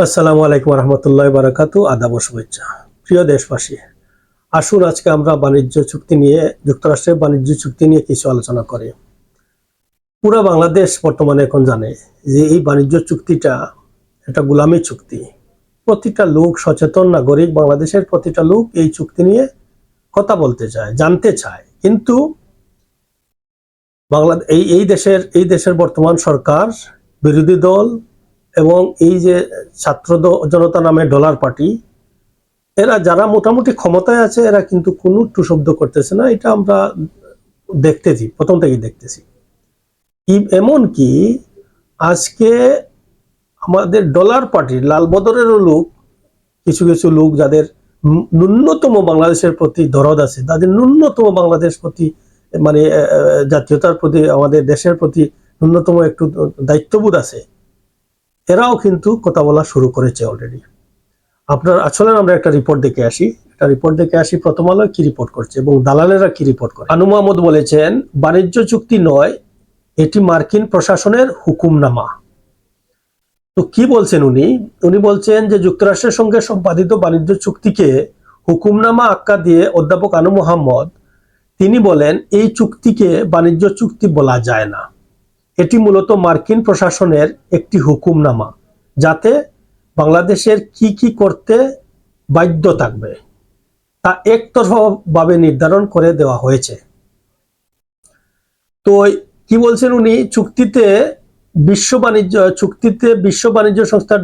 আসসালামু আলাইকুম রহমতুল্লাহ বারাকাতু। আদাব ও শুভেচ্ছা। প্রিয় দেশবাসী, আসুন আজকে আমরা যুক্তরাষ্ট্রের বাণিজ্য চুক্তি নিয়ে কিছু আলোচনা করি। পুরা বাংলাদেশ বর্তমানে এখন জানে যে এই বাণিজ্য চুক্তিটা একটা গোলামি চুক্তি। প্রতিটা লোক, সচেতন নাগরিক বাংলাদেশের প্রতিটা লোক এই চুক্তি নিয়ে কথা বলতে চায়, জানতে চায়। কিন্তু এই দেশের বর্তমান সরকার, বিরোধী দল এবং এই যে ছাত্র জনতা নামে ডলার পার্টি, এরা যারা মোটামুটি ক্ষমতায় আছে এরা কিন্তু কোনো টু শব্দ করতেছে না। এটা আমরা দেখতেছি, প্রথম থেকেই দেখতেছি। এমন কি আজকে আমাদের ডলার পার্টির লাল বদরেরও লোক, কিছু কিছু লোক যাদের ন্যূনতম বাংলাদেশের প্রতি দরদ আছে, তাদের ন্যূনতম বাংলাদেশ প্রতি মানে জাতীয়তার প্রতি, আমাদের দেশের প্রতি ন্যূনতম একটু দায়িত্ববোধ আছে, এরাও কিন্তু কথা বলা শুরু করেছে অলরেডি। আসলে আমরা একটা রিপোর্ট দেখে আসি প্রথম আলো কি রিপোর্ট করছে এবং দালালেরা কি রিপোর্ট করে। আনু মাহমুদ বলেছেন, বাণিজ্য চুক্তি নয়, এটি মার্কিন প্রশাসনের হুকুমনামা। তো কি বলছেন উনি বলছেন যে যুক্তরাষ্ট্রের সঙ্গে সম্পাদিত বাণিজ্য চুক্তিকে হুকুমনামা আখ্যা দিয়ে অধ্যাপক আনু মোহাম্মদ তিনি বলেন, এই চুক্তিকে বাণিজ্য চুক্তি বলা যায় না। এটি মূলত মার্কিন প্রশাসনের একটি হুকুমনামা, যাতে বাংলাদেশের কি কি করতে বাধ্য থাকবে তা একতরফাভাবে নির্ধারণ করে দেওয়া হয়েছে। তো কি বলছেন উনি, চুক্তিতে বিশ্ব বাণিজ্য সংস্থা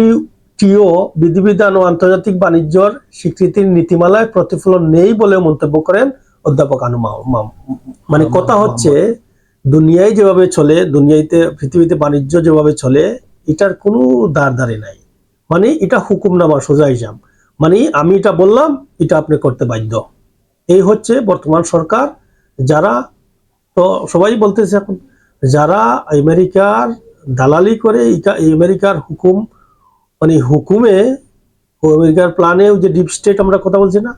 WTO বিধিবিধান ও আন্তর্জাতিক বাণিজ্যর স্বীকৃতির নীতিমালায় প্রতিফলন নেই বলে মন্তব্য করেন অধ্যাপক আনু মাহমুদ। মানে কথা হচ্ছে, দুনিয়ায় যেভাবে চলে, পৃথিবীতে বাণিজ্য যেভাবে চলে, এটার কোনো দাঁড় নাই। মানে এটা হুকুমনামা, সোজা হিসাব। মানে আমি এটা বললাম, এটা আপনি করতে বাধ্য। এই হচ্ছে বর্তমান সরকার। যারা, তো সবাই বলতেছে এখন, যারা আমেরিকার দালালি করে, আমেরিকার আমেরিকার প্ল্যানে, যে ডিপ স্টেট আমরা কথা বলছি না,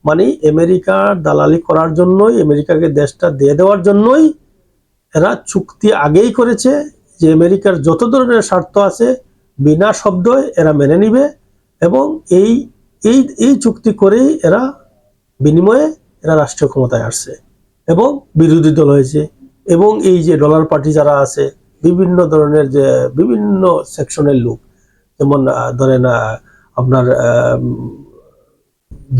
মানে আমেরিকার দালালি করার জন্যই, আমেরিকাকে দেশটা দিয়ে দেওয়ার জন্যই এরা চুক্তি আগেই করেছে যে আমেরিকার যত ধরনের স্বার্থ আছে বিনা শব্দে এরা মেনে নিবে, এবং এই এই এই চুক্তি করেই বিনিময়ে এরা রাষ্ট্রীয় ক্ষমতায় আসছে এবং বিরোধী দল হয়েছে। এবং এই যে ডলার পার্টি যারা আছে, বিভিন্ন ধরনের যে বিভিন্ন সেকশনের লোক, যেমন ধরেন আপনার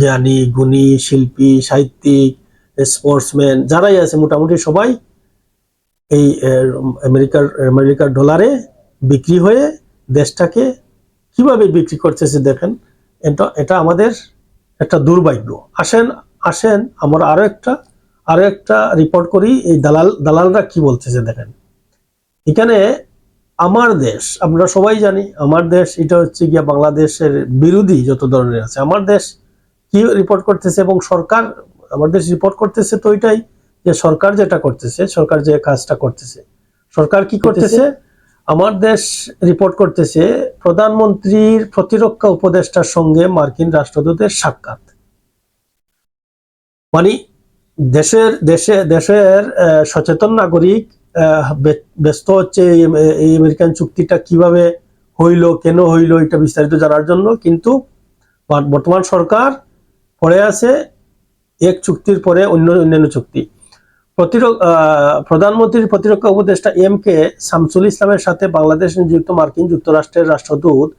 জ্ঞানী, গুণী, শিল্পী, সাহিত্যিক, স্পোর্টসম্যান যারাই আছে, মোটামুটি সবাই এই আমেরিকার ডলারে বিক্রি হয়ে দেশটাকে কিভাবে বিক্রি করতেছে দেখেন। এটা আমাদের একটা দুর্ভাগ্য। আসেন আমরা আরো একটা রিপোর্ট করি, এই দালালরা কি বলতেছে দেখেন। এখানে আমার দেশ, আমরা সবাই জানি আমার দেশ, এটা হচ্ছে গিয়া বাংলাদেশের বিরোধী যত ধরনের আছে, আমার দেশ কি রিপোর্ট করতেছে এবং সরকার আমার দেশ রিপোর্ট করতেছে। তো এটাই যে সরকার যেটা করতেছে, সরকার যে কাজটা করতেছে, সরকার কি করতেছে, আমার দেশ রিপোর্ট করতেছে প্রধানমন্ত্রীর প্রতিরক্ষা উপদেষ্টার সঙ্গে মার্কিন রাষ্ট্রদূতের সাক্ষাৎ। মানে দেশের সচেতন নাগরিক ব্যস্ত হচ্ছে এই আমেরিকান চুক্তিটা কিভাবে হইল, কেন হইল, এটা বিস্তারিত জানার জন্য। কিন্তু বর্তমান সরকার পড়ে আছে এক চুক্তির পরে অন্যান্য চুক্তি। প্রধানমন্ত্রীর প্রতিরক্ষা উপদেষ্টা MK শামসুল ইসলামের সাথে বাংলাদেশ নিযুক্ত মার্কিন যুক্তরাষ্ট্রের রাষ্ট্রদূত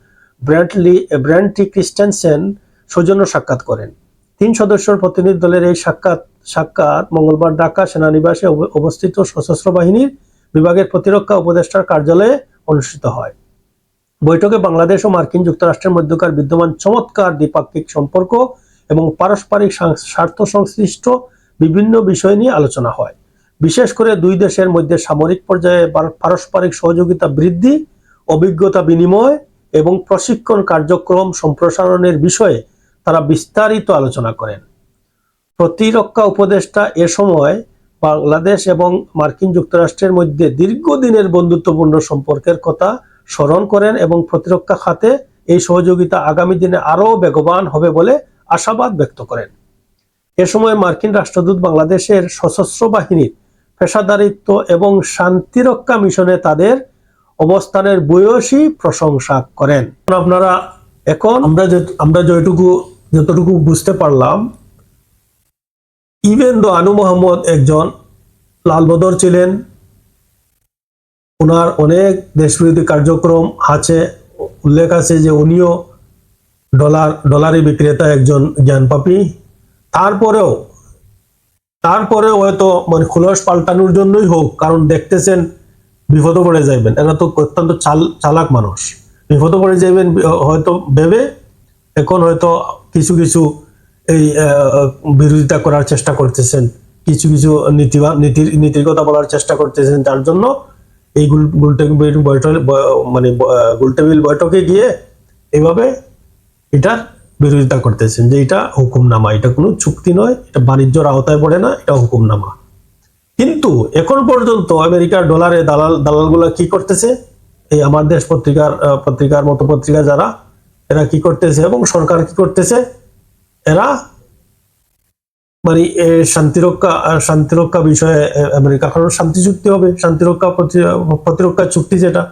ব্র্যান্ট ক্রিস্টেনসেন সৌজন্য সাক্ষাৎ করেন। 3 সদস্যের প্রতিনিধি দলের এই সাক্ষাৎ মঙ্গলবার ঢাকা সেনানিবাসে অবস্থিত সশস্ত্র বাহিনীর বিভাগের প্রতিরক্ষা উপদেষ্টার কার্যালয়ে অনুষ্ঠিত হয়। বৈঠকে বাংলাদেশ ও মার্কিন যুক্তরাষ্ট্রের মধ্যকার বিদ্যমান চমৎকার দ্বিপাক্ষিক সম্পর্ক এবং পারস্পরিক স্বার্থ সংশ্লিষ্ট বিভিন্ন বিষয় নিয়ে আলোচনা হয়। বিশেষ করে দুই দেশের মধ্যে সামরিক পর্যায়ে পারস্পরিক সহযোগিতা বৃদ্ধি, অভিজ্ঞতা বিনিময় এবং প্রশিক্ষণ কার্যক্রম সম্প্রসারণের বিষয়ে তারা বিস্তারিত আলোচনা করেন। প্রতিরক্ষা উপদেষ্টা এ সময় বাংলাদেশ এবং মার্কিন যুক্তরাষ্ট্রের মধ্যে দীর্ঘদিনের বন্ধুত্বপূর্ণ সম্পর্কের কথা স্মরণ করেন এবং প্রতিরক্ষা খাতে এই সহযোগিতা আগামী দিনে আরও বেগবান হবে বলে আশাবাদ ব্যক্ত করেন। এ সময় মার্কিন রাষ্ট্রদূত বাংলাদেশের সশস্ত্র বাহিনীর পেশাদারিত্ব এবং শান্তিরক্ষা মিশনে তাদের অবস্থানের ভূয়সী প্রশংসা করেন। আপনারা এখন আমরা যতটুকু বুঝতে পারলাম, ইভেন দো আনু মোহাম্মদ একজন লালবদর ছিলেন, ওনার অনেক দেশবিরোধী কার্যক্রম আছে, উল্লেখ আছে যে উনিও ডলারি বিক্রেতা একজন জ্ঞানপাপী। তারপরেও হয়তো মানে খোলস পাল্টানোর জন্যই হোক, কারণ দেখতেছেন বিপদে পড়ে যাইবেন, এরা তো অত্যন্ত চালাক মানুষ, বিপদে পড়ে যাইবেন হয়তো ভেবে এখন হয়তো কিছু কিছু এই বিরোধিতা করার চেষ্টা করতেছেন, কিছু কিছু নীতির কথা বলার চেষ্টা করতেছেন, তার জন্য এই গোলটেবিল বৈঠকে গিয়ে এইভাবে এটার বিরোধিতা করতেছেন যে এটা হুকুমনামা, এটা কোনো চুক্তি নয়, এটা বাণিজ্যর আওতায় পড়ে না, এটা হুকুমনামা। কিন্তু এখন পর্যন্ত আমেরিকার ডলারে দালালগুলা কি করতেছে, এই আমার দেশ পত্রিকার মতো পত্রিকা যারা, এরা কি করতেছে এবং সরকার কি করতেছে, এরা মানে শান্তিরক্ষা বিষয়ে আমেরিকা, কারণ শান্তি চুক্তি হবে, প্রতিরক্ষা চুক্তি, যেটা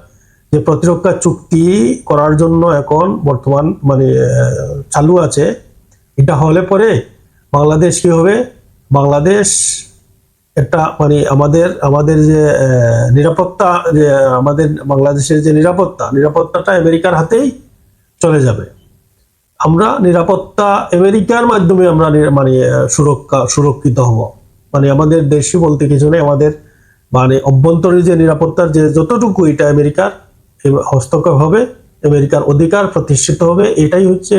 যে প্রতিরক্ষা চুক্তি করার জন্য এখন বর্তমান মানে চালু আছে, এটা হলে পরে বাংলাদেশ কি হবে, বাংলাদেশ একটা মানে আমাদের যে নিরাপত্তা, যে আমাদের বাংলাদেশের যে নিরাপত্তাটা আমেরিকার হাতেই চলে যাবে। আমরা নিরাপত্তা আমেরিকার মাধ্যমে আমরা মানে সুরক্ষিত হব, মানে আমাদের দেশই বলতে কিছু নেই, আমাদের মানে অভ্যন্তরীণ যে নিরাপত্তার যে যতটুকু, এটা আমেরিকার হস্তক্ষেপ হবে, আমেরিকার অধিকার প্রতিষ্ঠিত হবে, এটাই হচ্ছে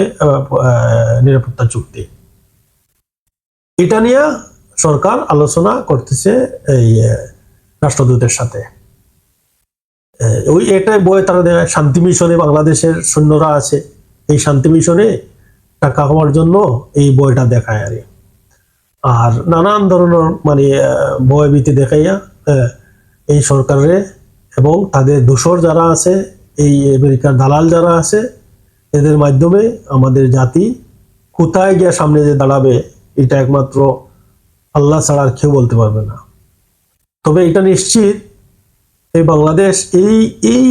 নিরাপত্তা চুক্তি। এটা নিয়ে সরকার আলোচনা করতেছে এই রাষ্ট্রদূতের সাথে। এটাই বই তারা দেয়, শান্তি মিশনে বাংলাদেশের সৈন্যরা আছে, এই শান্তি মিশনে টাকা হওয়ার জন্য এই বইটা দেখায় আর নানান ধরনের মানে ভয়ভীতি দেখাইয়া এই সরকারে এবং তাদের দোসর যারা আছে, এই আমেরিকার দালাল যারা আছে, এদের মাধ্যমে আমাদের জাতি কোথায় গিয়ে সামনে যে দাঁড়াবে, এটা একমাত্র আল্লাহ ছাড়া আর কেউ বলতে পারবে না। তবে এটা নিশ্চিত, এই বাংলাদেশ এই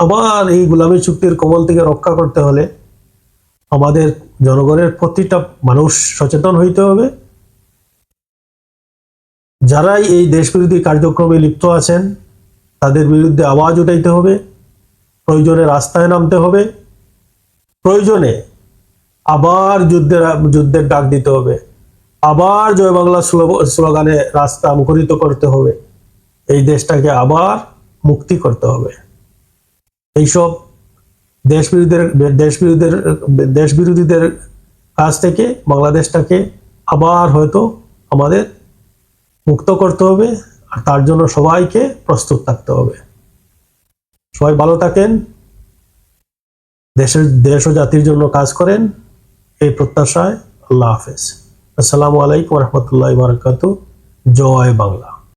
আবার এই গোলামী চুক্তির কবল থেকে রক্ষা করতে হলে আমাদের জনগণের প্রতিটা মানুষ সচেতন হইতে হবে। যারাই এই দেশবিরোধী কার্যক্রমে লিপ্ত আছেন তাদের বিরুদ্ধে আওয়াজ উঠাইতে হবে, প্রয়োজনে রাস্তায় নামতে হবে, প্রয়োজনে আবার যুদ্ধের ডাক দিতে হবে, আবার জয় বাংলা স্লোগানে রাস্তা মুখরিত করতে হবে, এই দেশটাকে আবার মুক্তি করতে হবে। এইসব দেশবিরোধীদের কাছ থেকে বাংলাদেশটাকে আবার হয়তো আমাদের মুক্ত করতে হবে, আর তার জন্য সবাইকে প্রস্তুত থাকতে হবে। সবাই ভালো থাকেন, দেশ ও জাতির জন্য কাজ করেন, এই প্রত্যাশায় আল্লাহ হাফেজ। আসসালামু আলাইকুম রহমতুল্লাহ বারাকাতুহু। জয় বাংলা।